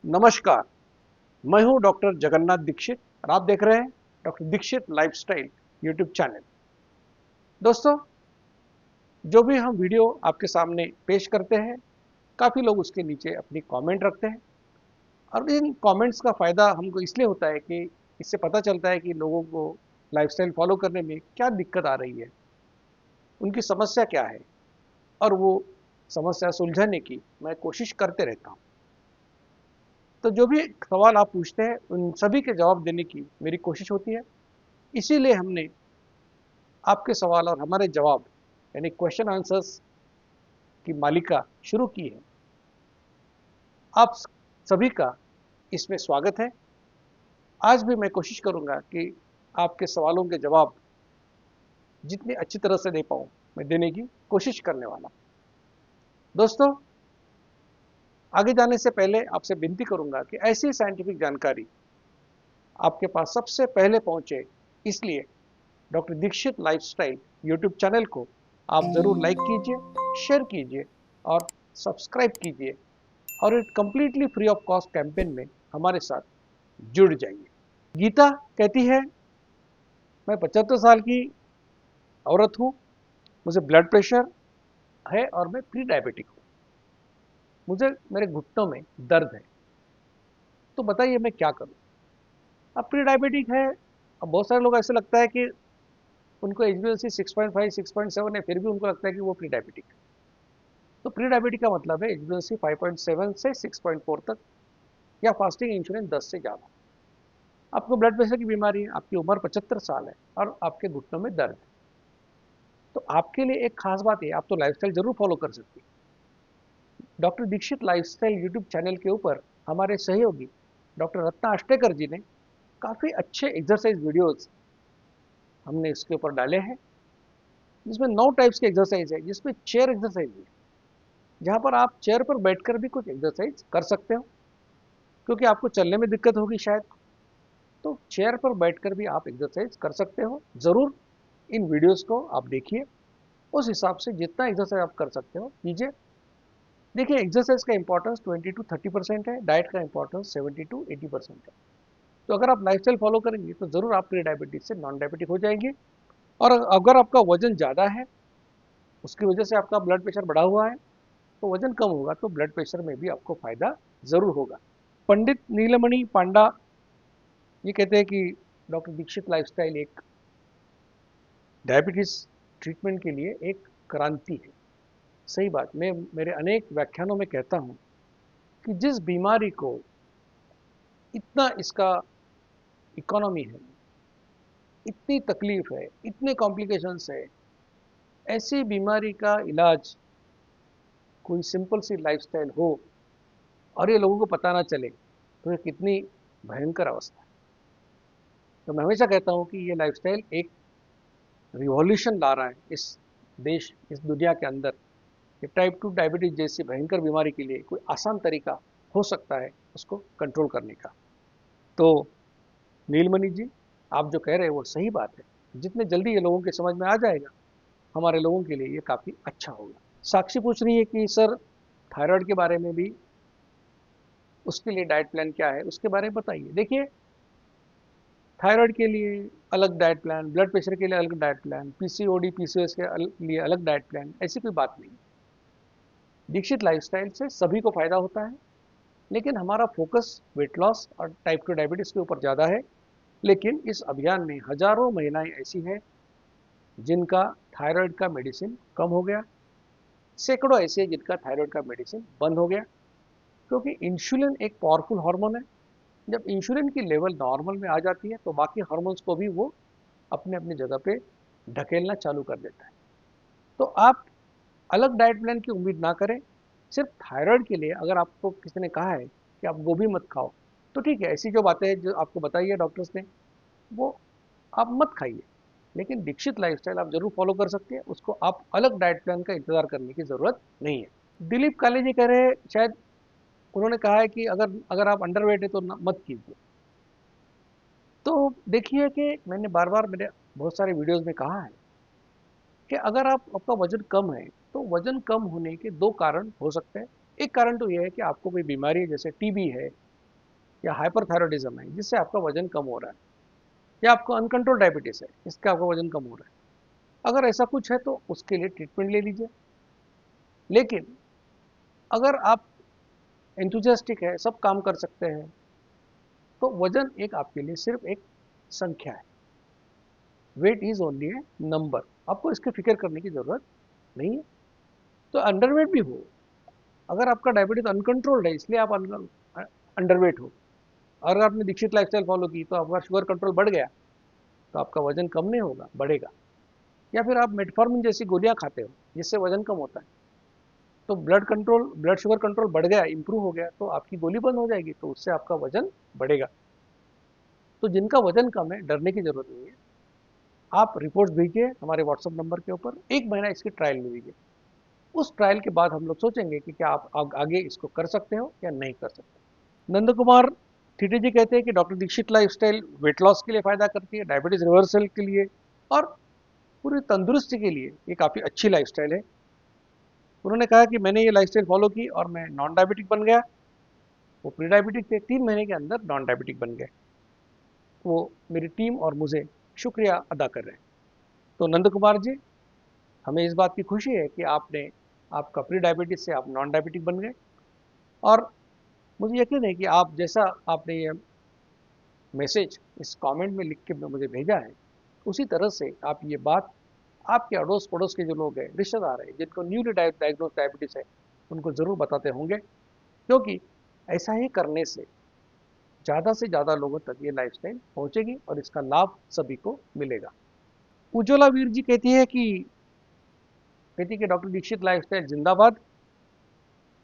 नमस्कार। मैं हूं डॉक्टर जगन्नाथ दीक्षित और आप देख रहे हैं doctor Dixit lifestyle YouTube channel. दोस्तों, जो भी हम वीडियो आपके सामने पेश करते हैं, काफ़ी लोग उसके नीचे अपनी कमेंट रखते हैं और इन कमेंट्स का फ़ायदा हमको इसलिए होता है कि इससे पता चलता है कि लोगों को लाइफस्टाइल फॉलो करने में क्या दिक्कत आ रही है, उनकी समस्या क्या है और वो समस्या सुलझाने की मैं कोशिश करते रहता हूँ। तो जो भी सवाल आप पूछते हैं उन सभी के जवाब देने की मेरी कोशिश होती है। इसीलिए हमने आपके सवाल और हमारे जवाब यानी क्वेश्चन आंसर्स की मालिका शुरू की है। आप सभी का इसमें स्वागत है। आज भी मैं कोशिश करूंगा कि आपके सवालों के जवाब जितनी अच्छी तरह से दे पाऊं मैं देने की कोशिश करने वाला हूं। दोस्तों, आगे जाने से पहले आपसे विनती करूंगा कि ऐसी साइंटिफिक जानकारी आपके पास सबसे पहले पहुंचे, इसलिए doctor Dixit lifestyle YouTube channel को आप जरूर लाइक कीजिए, शेयर कीजिए और सब्सक्राइब कीजिए और एक completely free of cost campaign में हमारे साथ जुड़ जाइए। गीता कहती है, मैं 75 साल की औरत हूँ, मुझे ब्लड प्रेशर है और मैं प्री डायबिटिक हूँ, मुझे मेरे घुटनों में दर्द है, तो बताइए मैं क्या करूँ। अब प्री डायबिटिक है, अब बहुत सारे लोग ऐसे लगता है कि उनको HbA1c 6.5 6.7 है, फिर भी उनको लगता है कि वो प्री डायबिटिक है। तो प्री डायबिटिक का मतलब है HbA1c 5.7 से 6.4 तक या फास्टिंग इंसुलिन 10 से ज़्यादा। आपको ब्लड प्रेशर की बीमारी है, आपकी उम्र 75 साल है और आपके घुटनों में दर्द है, तो आपके लिए एक खास बात है, आप तो लाइफस्टाइल जरूर फॉलो कर सकते हैं। Doctor Dixit lifestyle YouTube channel के ऊपर हमारे सहयोगी डॉक्टर रत्ना अष्टेकर जी ने काफ़ी अच्छे एक्सरसाइज वीडियोस हमने इसके ऊपर डाले हैं, जिसमें 9 टाइप्स के एक्सरसाइज है, जिसमें चेयर एक्सरसाइज है, जहाँ पर आप चेयर पर बैठकर भी कुछ एक्सरसाइज कर सकते हो, क्योंकि आपको चलने में दिक्कत होगी शायद, तो चेयर पर बैठकर भी आप एक्सरसाइज कर सकते हो। ज़रूर इन वीडियोस को आप देखिए, उस हिसाब से जितना एक्सरसाइज आप कर सकते हो कीजिए। देखिए, एक्सरसाइज का इंपॉर्टेंस 20 to 30% है, डाइट का इंपॉर्टेंस 70 to 80% है। तो अगर आप लाइफस्टाइल फॉलो करेंगे तो ज़रूर आप प्री डायबिटीज से नॉन डायबिटिक हो जाएंगे। और अगर आपका वजन ज़्यादा है, उसकी वजह से आपका ब्लड प्रेशर बढ़ा हुआ है, तो वजन कम होगा तो ब्लड प्रेशर में भी आपको फायदा ज़रूर होगा। पंडित नीलमणि पांडा ये कहते हैं कि डॉक्टर दीक्षित लाइफस्टाइल एक डायबिटीज ट्रीटमेंट के लिए एक क्रांति है। सही बात, मैं मेरे अनेक व्याख्यानों में कहता हूँ कि जिस बीमारी को इतना इसका इकोनॉमी है, इतनी तकलीफ है, इतने कॉम्प्लिकेशंस है, ऐसी बीमारी का इलाज कोई सिंपल सी लाइफस्टाइल हो और ये लोगों को पता ना चले, तो ये कितनी भयंकर अवस्था है। तो मैं हमेशा कहता हूँ कि ये लाइफस्टाइल एक रिवॉल्यूशन ला रहा है इस देश, इस दुनिया के अंदर। कि टाइप 2 डायबिटीज जैसी भयंकर बीमारी के लिए कोई आसान तरीका हो सकता है उसको कंट्रोल करने का। तो नीलमणि जी, आप जो कह रहे हैं वो सही बात है। जितने जल्दी ये लोगों के समझ में आ जाएगा, हमारे लोगों के लिए ये काफ़ी अच्छा होगा। साक्षी पूछ रही है कि सर, थायराइड के बारे में भी, उसके लिए डाइट प्लान क्या है, उसके बारे में बताइए। देखिए, थायराइड के लिए अलग डाइट प्लान, ब्लड प्रेशर के लिए अलग डाइट प्लान, पीसीओडी पीसीओएस के लिए अलग डाइट प्लान, ऐसी कोई बात नहीं। दीक्षित लाइफस्टाइल से सभी को फायदा होता है, लेकिन हमारा फोकस वेट लॉस और टाइप 2 डायबिटीज के ऊपर ज़्यादा है। लेकिन इस अभियान में हजारों महिलाएं ऐसी हैं जिनका थायराइड का मेडिसिन कम हो गया, सैकड़ों ऐसे हैं जिनका थायराइड का मेडिसिन बंद हो गया, क्योंकि इंसुलिन एक पावरफुल हार्मोन है। जब इंसुलिन की लेवल नॉर्मल में आ जाती है तो बाकी हार्मोन्स को भी वो अपने अपनी जगह पे ढकेलना चालू कर देता है। तो आप अलग डाइट प्लान की उम्मीद ना करें। सिर्फ थायराइड के लिए अगर आपको किसी ने कहा है कि आप गोभी मत खाओ, तो ठीक है, ऐसी जो बातें जो आपको बताई है डॉक्टर्स ने, वो आप मत खाइए। लेकिन दीक्षित लाइफस्टाइल आप जरूर फॉलो कर सकते हैं, उसको आप अलग डाइट प्लान का इंतजार करने की जरूरत नहीं है। दिलीप काले जी कह रहे हैं, शायद उन्होंने कहा है कि अगर अगर आप अंडरवेट है तो मत कीजिए। तो देखिए कि मैंने बार बार मेरे बहुत सारे वीडियोस में कहा है कि अगर आपका वजन कम है, तो वजन कम होने के दो कारण हो सकते हैं। एक कारण तो यह है कि आपको कोई बीमारी है, जैसे टीबी है या हाइपरथायरॉयडिज्म है जिससे आपका वजन कम हो रहा है, या आपको अनकंट्रोल डायबिटीज है इसका आपका वजन कम हो रहा है, अगर ऐसा कुछ है तो उसके लिए ट्रीटमेंट ले लीजिए। लेकिन अगर आप एंथुजियास्टिक है, सब काम कर सकते हैं, तो वजन एक आपके लिए सिर्फ एक संख्या है। Weight is only a number, आपको इसकी फिक्र करने की जरूरत नहीं है। तो अंडरवेट भी हो, अगर आपका डायबिटीज अनकंट्रोल्ड है इसलिए आप अंडरवेट हो, अगर आपने दीक्षित लाइफस्टाइल फॉलो की तो आपका शुगर कंट्रोल बढ़ गया, तो आपका वजन कम नहीं होगा, बढ़ेगा। या फिर आप मेटफॉर्मिन जैसी गोलियां खाते हो जिससे वजन कम होता है, तो ब्लड शुगर कंट्रोल बढ़ गया, इंप्रूव हो गया, तो आपकी गोली बंद हो जाएगी, तो उससे आपका वजन बढ़ेगा। तो जिनका वजन कम है डरने की जरूरत नहीं है, आप रिपोर्ट्स भेजिए हमारे व्हाट्सएप नंबर के ऊपर, एक महीना इसकी ट्रायल ले लीजिए। उस ट्रायल के बाद हम लोग सोचेंगे कि क्या आप आगे इसको कर सकते हो या नहीं कर सकते। नंद कुमार थीटे जी कहते हैं कि doctor Dixit lifestyle weight loss के लिए फायदा करती है, डायबिटीज रिवर्सल के लिए और पूरी तंदुरुस्ती के लिए ये काफ़ी अच्छी लाइफस्टाइल है। उन्होंने कहा कि मैंने ये लाइफस्टाइल फॉलो की और मैं नॉन डायबिटिक बन गया। वो प्री डायबिटिक थे, 3 महीने के अंदर नॉन डायबिटिक बन गए। वो मेरी टीम और मुझे शुक्रिया अदा कर रहे हैं। तो नंद कुमार जी, हमें इस बात की खुशी है कि आपने आपका प्री डायबिटीज से आप नॉन डायबिटिक बन गए, और मुझे यकीन है कि आप जैसा आपने ये मैसेज इस कमेंट में लिख के मुझे भेजा है, उसी तरह से आप ये बात आपके अड़ोस पड़ोस के जो लोग हैं, रिश्तेदार हैं, जिनको न्यूली डायग्नोज डायबिटीज है, उनको ज़रूर बताते होंगे, क्योंकि ऐसा ही करने से ज़्यादा से ज़्यादा लोगों तक ये लाइफस्टाइल पहुंचेगी और इसका लाभ सभी को मिलेगा। उज्ज्वला वीर जी कहती कि डॉक्टर दीक्षित लाइफस्टाइल जिंदाबाद,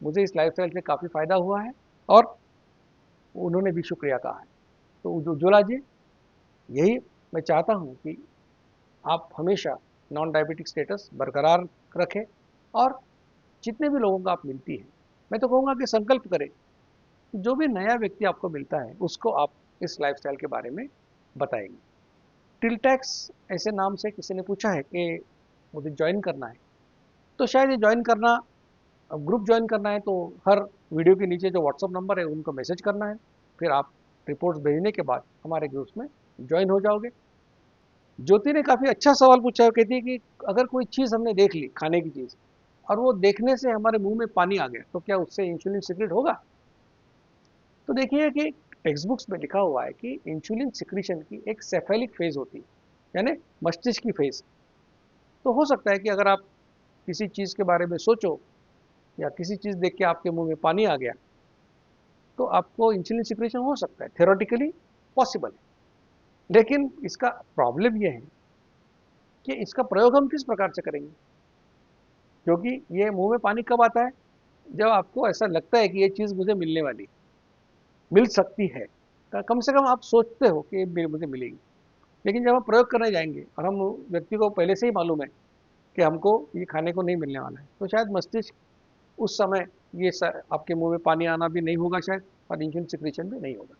मुझे इस लाइफस्टाइल से काफ़ी फायदा हुआ है, और उन्होंने भी शुक्रिया कहा है। तो उज्ज्वला जी, यही मैं चाहता हूँ कि आप हमेशा नॉन डायबिटिक स्टेटस बरकरार रखें, और जितने भी लोगों को आप मिलती है, मैं तो कहूँगा कि संकल्प करें, जो भी नया व्यक्ति आपको मिलता है उसको आप इस लाइफस्टाइल के बारे में बताएंगे। टिलटैक्स ऐसे नाम से किसी ने पूछा है कि मुझे ज्वाइन करना है, तो शायद ये ज्वाइन करना, ग्रुप ज्वाइन करना है तो हर वीडियो के नीचे जो व्हाट्सअप नंबर है उनको मैसेज करना है, फिर आप रिपोर्ट्स भेजने के बाद हमारे ग्रुप्स में ज्वाइन हो जाओगे। ज्योति ने काफ़ी अच्छा सवाल पूछा है, कहती है कि अगर कोई चीज़ हमने देख ली, खाने की चीज़, और वो देखने से हमारे मुंह में पानी आ गया, तो क्या उससे इंसुलिन सिक्रेट होगा? तो देखिए कि टेक्स्ट बुक्स में लिखा हुआ है कि इंसुलिन सिक्रीशन की एक सेफेलिक फेज होती है, यानी मस्तिष्क की फेज। तो हो सकता है कि अगर आप किसी चीज़ के बारे में सोचो या किसी चीज़ देख के आपके मुंह में पानी आ गया, तो आपको इंसुलिन सिक्रीशन हो सकता है, थ्योरेटिकली पॉसिबल है। लेकिन इसका प्रॉब्लम यह है कि इसका प्रयोग हम किस प्रकार से करेंगे, क्योंकि ये मुंह में पानी कब आता है, जब आपको ऐसा लगता है कि ये चीज़ मुझे मिलने वाली, मिल सकती है, कम से कम आप सोचते हो कि मुझे मिलेगी। लेकिन जब हम प्रयोग करने जाएंगे और हम व्यक्ति को पहले से ही मालूम है कि हमको ये खाने को नहीं मिलने वाला है, तो शायद मस्तिष्क उस समय आपके मुंह में पानी आना भी नहीं होगा शायद, और इंसुलिन सिक्रीशन भी नहीं होगा।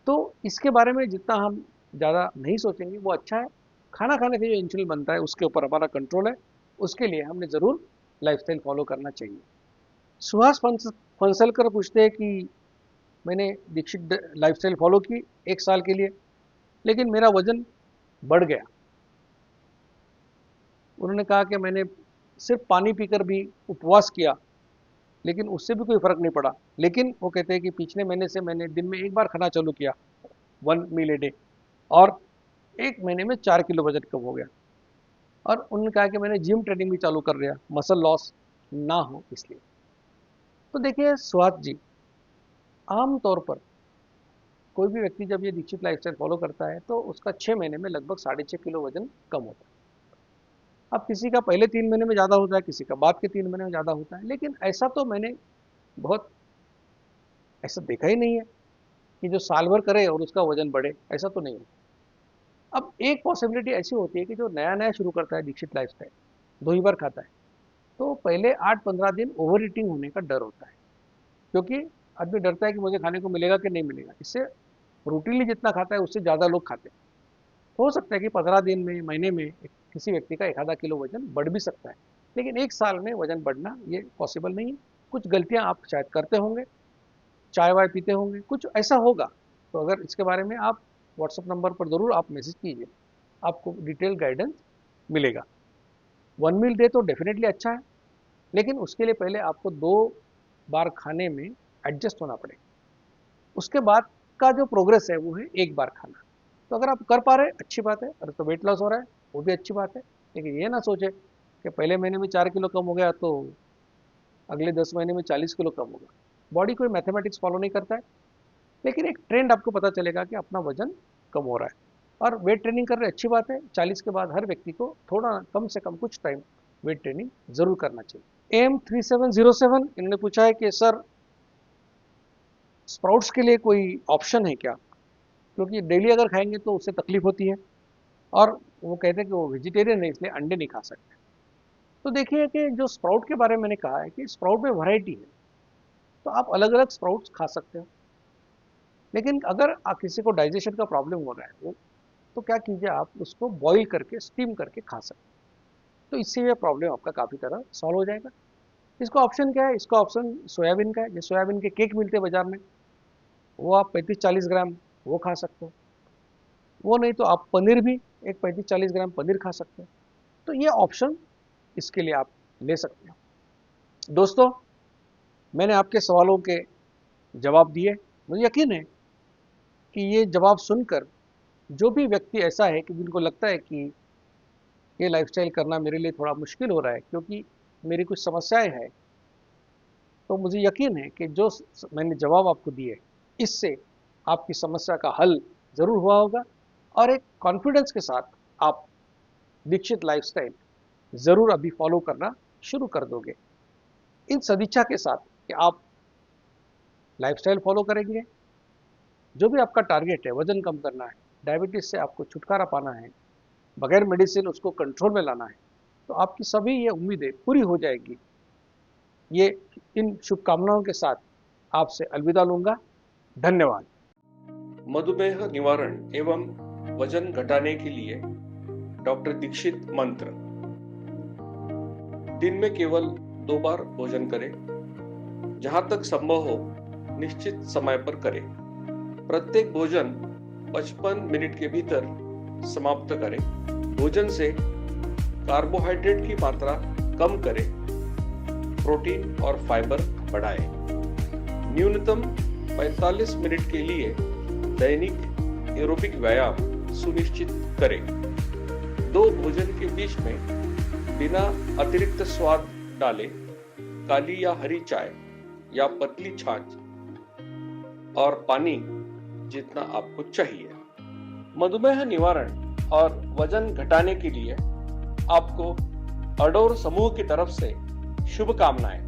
तो इसके बारे में जितना हम ज़्यादा नहीं सोचेंगे वो अच्छा है। खाना खाने से जो इंसुलिन बनता है उसके ऊपर हमारा कंट्रोल है, उसके लिए हमने ज़रूर लाइफस्टाइल फॉलो करना चाहिए। सुहास फंसलकर पूछते हैं कि मैंने दीक्षित लाइफस्टाइल फॉलो की 1 साल के लिए, लेकिन मेरा वजन बढ़ गया। उन्होंने कहा कि मैंने सिर्फ पानी पीकर भी उपवास किया, लेकिन उससे भी कोई फर्क नहीं पड़ा। लेकिन वो कहते हैं कि पिछले महीने से मैंने दिन में एक बार खाना चालू किया, 1 मील ए डे, और 1 महीने में 4 किलो वजन कम हो गया। और उन्होंने कहा कि मैंने जिम ट्रेनिंग भी चालू कर दिया, मसल लॉस ना हो इसलिए। तो देखिए सुहास जी, आम तौर पर कोई भी व्यक्ति जब ये दीक्षित लाइफस्टाइल फॉलो करता है तो उसका 6 महीने में लगभग 6.5 किलो वजन कम होता है। अब किसी का पहले 3 महीने में ज़्यादा होता है, किसी का बाद के 3 महीने में ज़्यादा होता है, लेकिन ऐसा तो मैंने बहुत ऐसा देखा ही नहीं है कि जो साल भर करे और उसका वजन बढ़े, ऐसा तो नहीं होता। अब एक पॉसिबिलिटी ऐसी होती है कि जो नया नया शुरू करता है दीक्षित लाइफस्टाइल, 2 ही बार खाता है, तो पहले 8-15 दिन ओवर ईटिंग होने का डर होता है, क्योंकि आदमी डरता है कि मुझे खाने को मिलेगा कि नहीं मिलेगा। इससे रूटीनली जितना खाता है उससे ज़्यादा लोग खाते हैं। हो सकता है कि 15 दिन में, महीने में किसी व्यक्ति का 1 आधा किलो वजन बढ़ भी सकता है, लेकिन 1 साल में वजन बढ़ना ये पॉसिबल नहीं है। कुछ गलतियां आप शायद करते होंगे, चाय वाय पीते होंगे, कुछ ऐसा होगा। तो अगर इसके बारे में आप व्हाट्सएप नंबर पर ज़रूर आप मैसेज कीजिए, आपको डिटेल गाइडेंस मिलेगा। 1 मील डे तो डेफिनेटली अच्छा है, लेकिन उसके लिए पहले आपको 2 बार खाने में एडजस्ट होना पड़ेगा। उसके बाद का जो प्रोग्रेस है वो है 1 बार खाना। तो अगर आप कर पा रहे हैं अच्छी बात है, अगर तो वेट लॉस हो रहा है वो भी अच्छी बात है। लेकिन ये ना सोचे कि पहले महीने में 4 किलो कम हो गया तो अगले 10 महीने में 40 किलो कम होगा। बॉडी कोई मैथमेटिक्स फॉलो नहीं करता है, लेकिन एक ट्रेंड आपको पता चलेगा कि अपना वजन कम हो रहा है। और वेट ट्रेनिंग कर रहे अच्छी बात है। 40 के बाद हर व्यक्ति को थोड़ा कम से कम कुछ टाइम वेट ट्रेनिंग जरूर करना चाहिए। AM3707 इन्होंने पूछा है कि सर स्प्राउट्स के लिए कोई ऑप्शन है क्या, क्योंकि डेली अगर खाएंगे तो उससे तकलीफ होती है, और वो कहते हैं कि वो वेजिटेरियन है इसलिए अंडे नहीं खा सकते। तो देखिए कि जो स्प्राउट के बारे में मैंने कहा है कि स्प्राउट में वैरायटी है, तो आप अलग अलग स्प्राउट्स खा सकते हो। लेकिन अगर आप किसी को डाइजेशन का प्रॉब्लम हो रहा है वो, तो क्या कीजिए आप उसको बॉईल करके स्टीम करके खा सकते हैं। तो इससे ये प्रॉब्लम आपका काफ़ी तरह सॉल्व हो जाएगा। इसका ऑप्शन क्या है, इसका ऑप्शन सोयाबीन का है। ये सोयाबीन के केक मिलते हैं बाजार में, वो आप 35-40 ग्राम वो खा सकते हो। वो नहीं तो आप पनीर भी एक 35-40 ग्राम पनीर खा सकते हो। तो ये ऑप्शन इसके लिए आप ले सकते हो। दोस्तों, मैंने आपके सवालों के जवाब दिए। मुझे यकीन है कि ये जवाब सुनकर जो भी व्यक्ति ऐसा है कि जिनको लगता है कि ये लाइफस्टाइल करना मेरे लिए थोड़ा मुश्किल हो रहा है क्योंकि मेरी कुछ समस्याएं हैं, तो मुझे यकीन है कि जो मैंने जवाब आपको दिए इससे आपकी समस्या का हल जरूर हुआ होगा, और एक कॉन्फिडेंस के साथ आप दीक्षित लाइफस्टाइल जरूर अभी फॉलो करना शुरू कर दोगे। इन सदिच्छा के साथ कि आप लाइफस्टाइल फॉलो करेंगे, जो भी आपका टारगेट है, वजन कम करना है, डायबिटीज से आपको छुटकारा पाना है, बगैर मेडिसिन उसको कंट्रोल में लाना है, तो आपकी सभी ये उम्मीदें पूरी हो जाएगी। ये इन शुभकामनाओं के साथ आपसे अलविदा लूंगा। धन्यवाद। मधुमेह निवारण एवं वजन घटाने के लिए डॉक्टर दीक्षित मंत्र। दिन में केवल 2 बार भोजन करें। जहां तक संभव हो निश्चित समय पर करें। प्रत्येक भोजन 55 मिनट के भीतर समाप्त करें। भोजन से कार्बोहाइड्रेट की मात्रा कम करें। प्रोटीन और फाइबर बढ़ाएं। न्यूनतम 45 मिनट के लिए दैनिक एरोबिक व्यायाम सुनिश्चित करें। 2 भोजन के बीच में बिना अतिरिक्त स्वाद डाले काली या हरी चाय या पतली छाछ और पानी जितना आपको चाहिए। मधुमेह निवारण और वजन घटाने के लिए आपको अडोर समूह की तरफ से शुभकामनाएं।